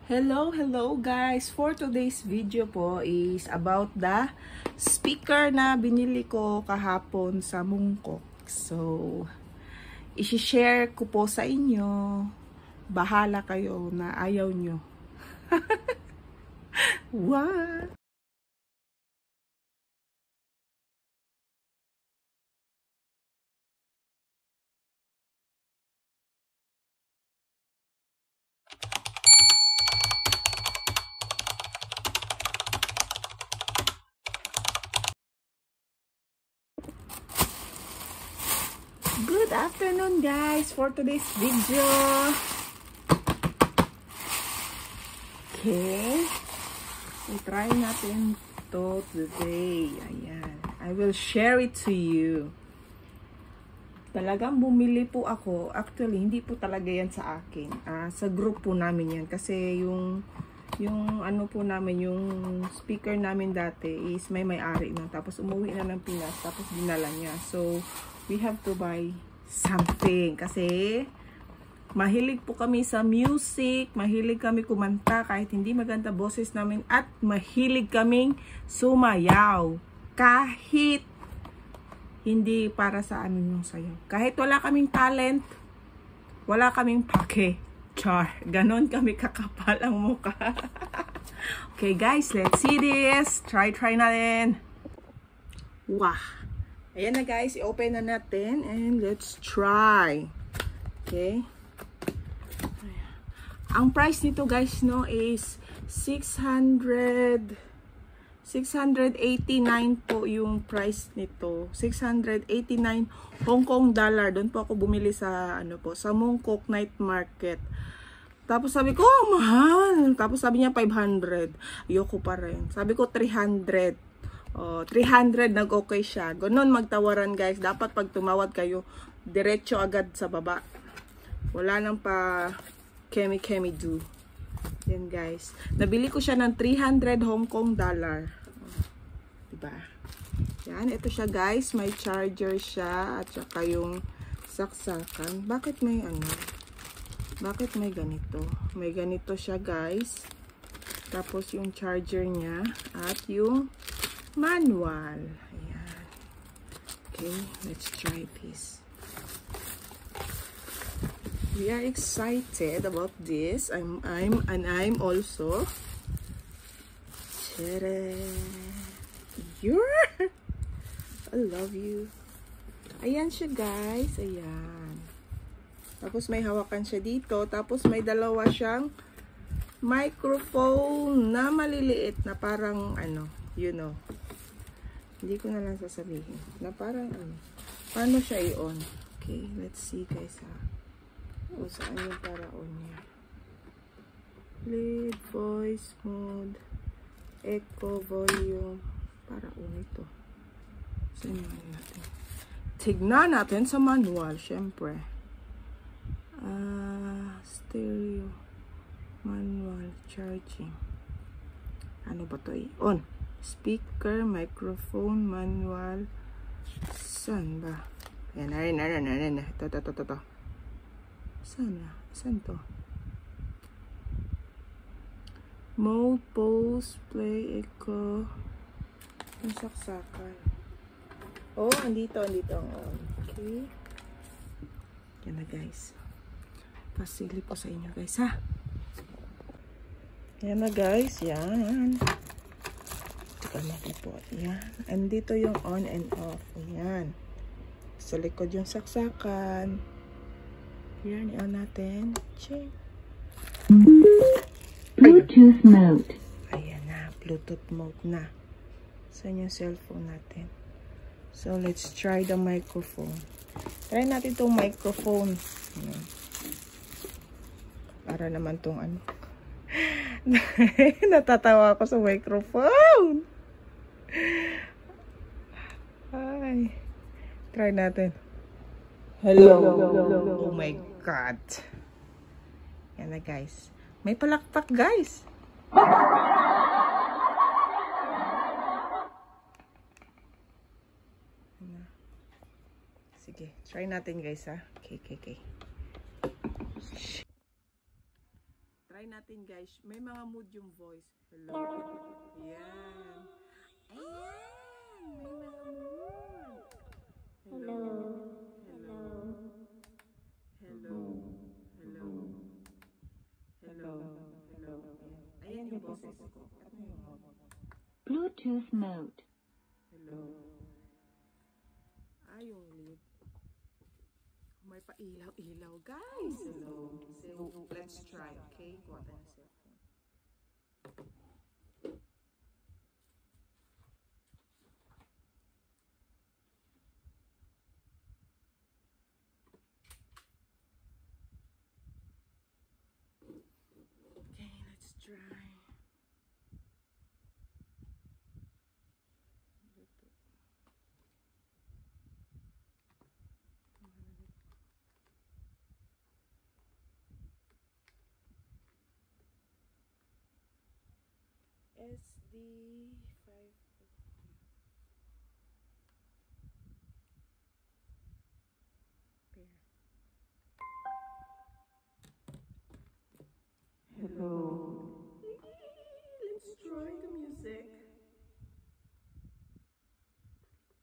Hello guys! For today's video po is about the speaker na binili ko kahapon sa Mungkok. So, isi-share ko po sa inyo. Bahala kayo na ayaw nyo. What? Good afternoon guys for today's video. Okay. So try natin to today. Ayan. I will share it to you. Talagang bumili po ako. Actually, hindi po talaga yan sa akin. Sa group po namin yan. Kasi yung ano po namin, yung speaker namin dati is may-ari na. Tapos umuwi na ng Pinas. Tapos dinala niya. So, we have to buy something. Kasi, mahilig po kami sa music. Mahilig kami kumanta kahit hindi maganda boses namin. At mahilig kaming sumayaw. Kahit hindi para sa amin yung sayaw. Kahit wala kaming talent, wala kaming pake. Char. Ganon kami kakapal ang mukha. Okay guys, let's see this. Try natin. Wow. Ayan na guys, i-open na natin and let's try. Okay. Ang price nito guys no is 689 po yung price nito. 689 Hong Kong dollar. Doon po ako bumili sa ano po, sa Mungkok Night Market. Tapos sabi ko, oh, mahal. Tapos sabi niya 500. Ayoko pa rin. Sabi ko 300. Oh, 300 nag-okay siya. Ganon magtawaran guys. Dapat pag tumawad kayo, diretso agad sa baba. Wala nang pa kemi do. Yan guys. Nabili ko siya ng 300 Hong Kong dollar. Diba? Yan, ito siya guys. May charger siya at saka yung saksakan. Bakit may ano? Bakit may ganito? May ganito siya guys. Tapos yung charger niya at yung manual. Ayan. Okay, let's try this. We are excited about this. I'm also. Tada! I love you. Ayan siya guys. Ayan. Tapos may hawakan siya dito. Tapos may dalawa siyang microphone na maliliit na parang ano, you know. Hindi ko na lang sasabihin. Na parang ano. Paano siya i-on? Okay, let's see guys ha. O saan yung para on niya. Lead, voice, mode, echo, volume. Para on ito. Saan yung natin? Tignan natin sa manual, syempre. Stereo, manual, charging. Ano ba to eh? On. Speaker, microphone, manual. Saan ba? Ayan, ito. Saan to? Mode, pause, play, echo. Ang saksakan. Oh, andito ang on. Okay. Yan na guys. Pasili po sa inyo guys ha. Yan na guys. Yan. Teka natin po. Yan. Andito yung on and off. Yan. Sa likod yung saksakan. Yan. I-on natin. Ching. Bluetooth mode. Ayan na. Bluetooth mode na. Saan yung cellphone natin? So, let's try the microphone. Try natin itong microphone. Ayan. Para naman itong ano. Natatawa ako sa microphone. Ay. Try natin. Hello. Oh my God. Yan na guys. May palakpak guys. Sige, try natin guys ha. Okay. Try natin guys. May mga mood yung voice. Hello. Yan. Ayan. May mga mood. Hello. Hello. Hello. Hello. Hello. Hello. Ayan yung boses ko. Ano yung mood? Bluetooth mode. Hello. Yung lead. May pa-ilaw-ilaw, guys. Hello. So, let's try, okay? Kuha tayo ng cellphone. Okay, let's try. SD5 pair. Hello. Let's try the music.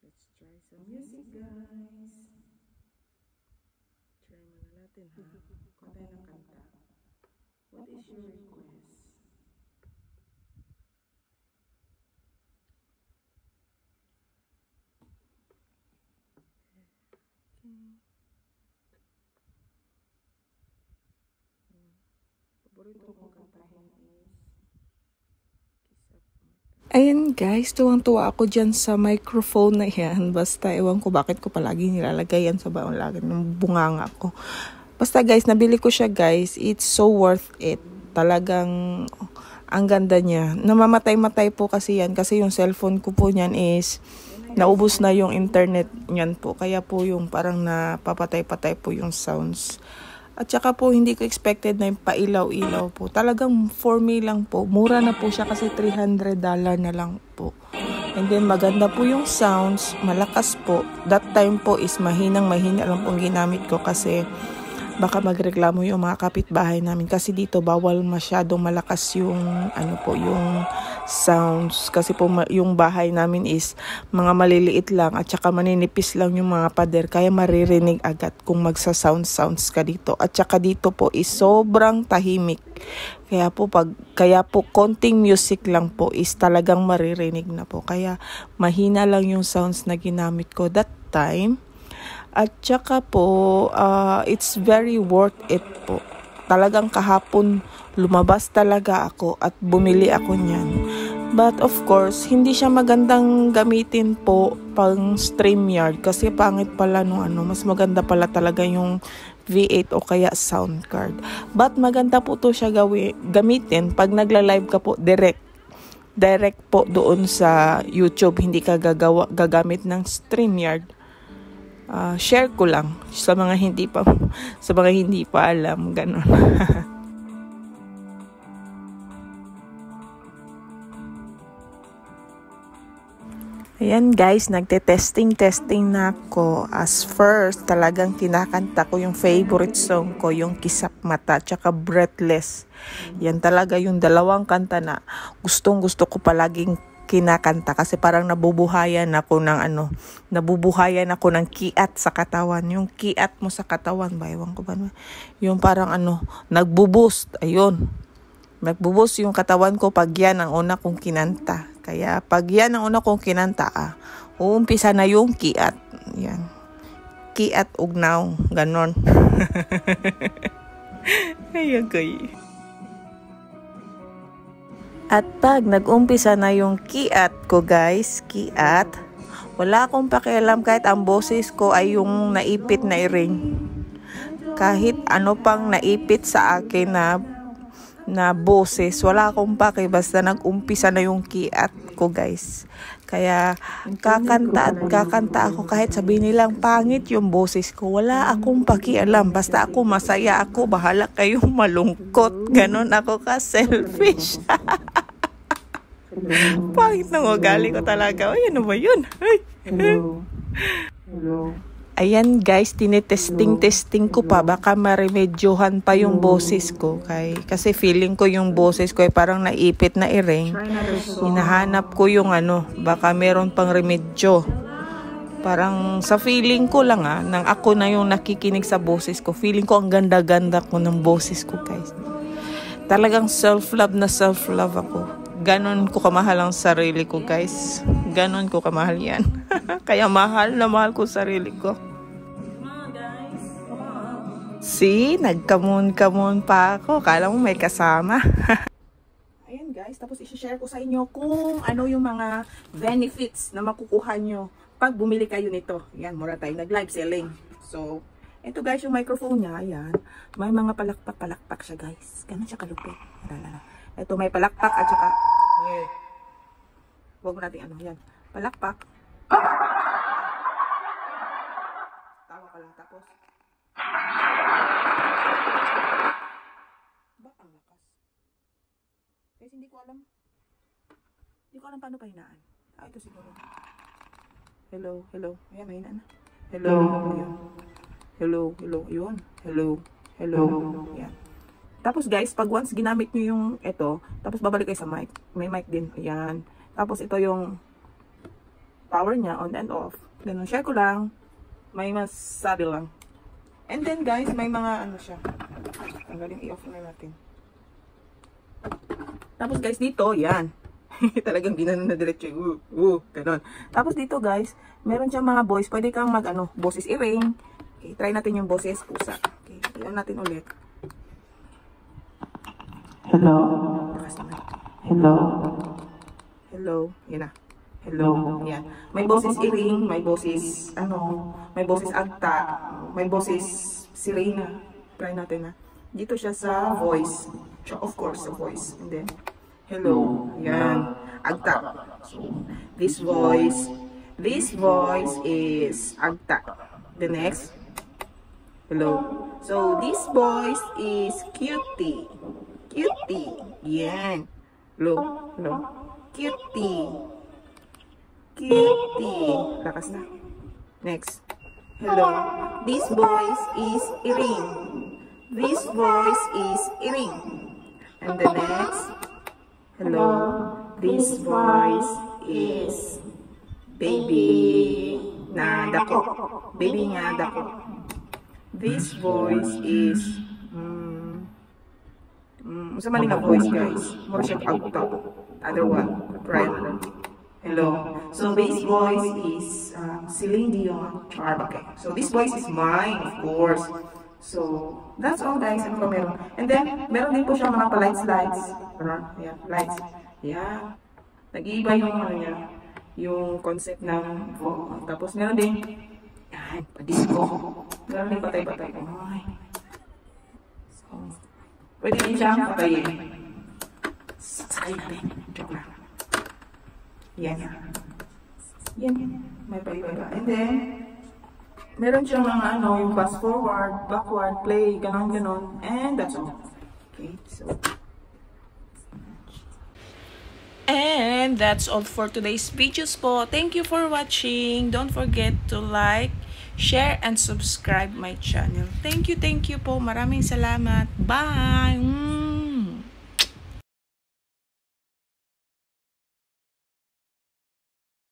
Let's try some music, guys. Try muna natin, ha? Kuha tayo ng kanta. What is your request? Paborito kong kantahin is Kisap Mata. Ayan guys, tuwang-tuwa ako dyan sa microphone na yan. Basta ewan ko bakit ko palagi nilalagay yan sa baon lagi ng bunganga ko. Basta guys, nabili ko siya guys. It's so worth it. Talagang ang ganda niya. Namamatay-matay po kasi yan. Kasi yung cellphone ko po niyan is naubos na yung internet niyan po. Kaya po yung parang napapatay-patay po yung sounds. At saka po, hindi ko expected na yung pailaw-ilaw po. Talagang for me lang po. Mura na po siya kasi $300 na lang po. And then, maganda po yung sounds. Malakas po. That time po is mahinang-mahina lang pong ginamit ko kasi baka magreklamo yung mga kapitbahay namin. Kasi dito, bawal masyadong malakas yung, yung sounds. Kasi po, yung bahay namin is mga maliliit lang at saka maninipis lang yung mga pader. Kaya maririnig agad kung magsa-sounds ka dito. At saka dito po is sobrang tahimik. Kaya po konting music lang po is talagang maririnig na po. Kaya mahina lang yung sounds na ginamit ko that time. At saka po, it's very worth it po. Talagang kahapon lumabas talaga ako at bumili ako niyan. But of course, hindi siya magandang gamitin po pang StreamYard kasi pangit pala nung mas maganda pala talaga yung V8 o kaya sound card. But maganda po to siya gamitin pag nagla-live ka po direct po doon sa YouTube, hindi ka gagamit ng StreamYard. Share ko lang sa mga hindi pa alam, ganun. Ayan guys, nagte-testing na ako. As first, talagang kinakanta ko yung favorite song ko, yung Kisap Mata, tsaka Breathless. Yan talaga yung dalawang kanta na gustong-gusto ko palaging kinakanta kasi parang nabubuhayan ako ng kiat sa katawan. Yung kiat mo sa katawan, ewan ko ba? Yung parang nagbuboost, ayun. Nagbuboost yung katawan ko pag yan ang una kong kinanta. Kaya pag yan ang una kong kinanta, uumpisa na yung kiat. Yan. Kiat ugnaw, ganon. Ayun kayo. At pag nag-umpisa na yung kiat ko guys, kiat, wala akong pakialam kahit ang boses ko ay yung naipit na i-ring. Kahit ano pang naipit sa akin na boses, wala akong paki, basta nag-umpisa na yung kiat ko guys. Kaya kakanta ako kahit sabihin nilang pangit yung boses ko, wala akong pakialam, basta ako masaya ako, bahala kayong malungkot. Ganon ako ka-selfish. Pangit ng ugali ko talaga. Ay, ano ba yun? Ay. Hello. Ayan guys, tinetesting ko pa. Baka maremedyohan pa yung boses ko. Kasi feeling ko yung boses ko ay parang naipit na iring. Hinahanap ko yung baka meron pang remedyo. Parang sa feeling ko lang nang ako na yung nakikinig sa boses ko. Feeling ko ang ganda-ganda ko ng boses ko guys. Talagang self-love na self-love ako. Ganon ko kamahal ang sarili ko guys. Ganon ko kamahal yan. Kaya mahal na mahal ko sarili ko. See, nagkamon-kamon pa ako. Kala mo may kasama. Ayan guys, tapos i-share ko sa inyo kung ano yung mga benefits na makukuha nyo pag bumili kayo nito. Ayan, mura tayo nag-live selling. So, ito guys, yung microphone niya, ayan. May mga palakpak siya guys. Ganun siya kalupit. Ito may palakpak at saka, huwag mo natin yan. Palakpak. Tawa ka lang, tapos. Ba't ang lakas? Guys, hindi ko alam. Hindi ko alam paano pahinaan. Ito siguro. Hello. Ayan, mahina na. Hello. Yun. Hello. Ayan. Tapos guys, pag once ginamit nyo yung ito, tapos babalik kayo sa mic. May mic din. Ayan. Tapos ito yung power niya, on and off. Ganun, share ko lang. May masabi lang. And then guys, may mga siya. Tanggalin, i-off na natin. Tapos guys, dito, yan. Talagang ginanon na diretso. Ganon. Tapos dito guys, meron siyang mga voice. Pwede kang boses i-ring. Okay, try natin yung boses pusa. Okay, ilan natin ulit. Hello. Yan na. Hello. Yan. May boses i-ring, may boses may boses agta, may boses sirena. Try natin Dito siya sa voice. So, of course, sa voice. And then, hello. Yan. Agta. So, this voice is agta. The next, hello. So, this voice is cutie. Yan. Hello. Cutie. Lakas na. Next. Hello. This voice is iring. And the next. Hello. This voice is baby na dako. This voice is sa mali nga voice guys. More siya agta. Other one. Right. Hello. So this voice is Celine Dion. Okay. So this voice is mine, of course. So that's all guys. Ano pa meron? And then meron din po siyang mga lights. Ayan, lights. Yeah. Nag-iiba yung niya, yung concept ng tapos meron din pa-disco. Meron din patay-patay. So, pwede din siyang patayin. Sakay natin. Joke lang. Yan. May paiba. And then, meron siyang mga yung fast forward, backward, play, ganon. And that's all. Okay, so. And that's all for today's videos po. Thank you for watching. Don't forget to like, share, and subscribe my channel. Thank you po. Maraming salamat. Bye!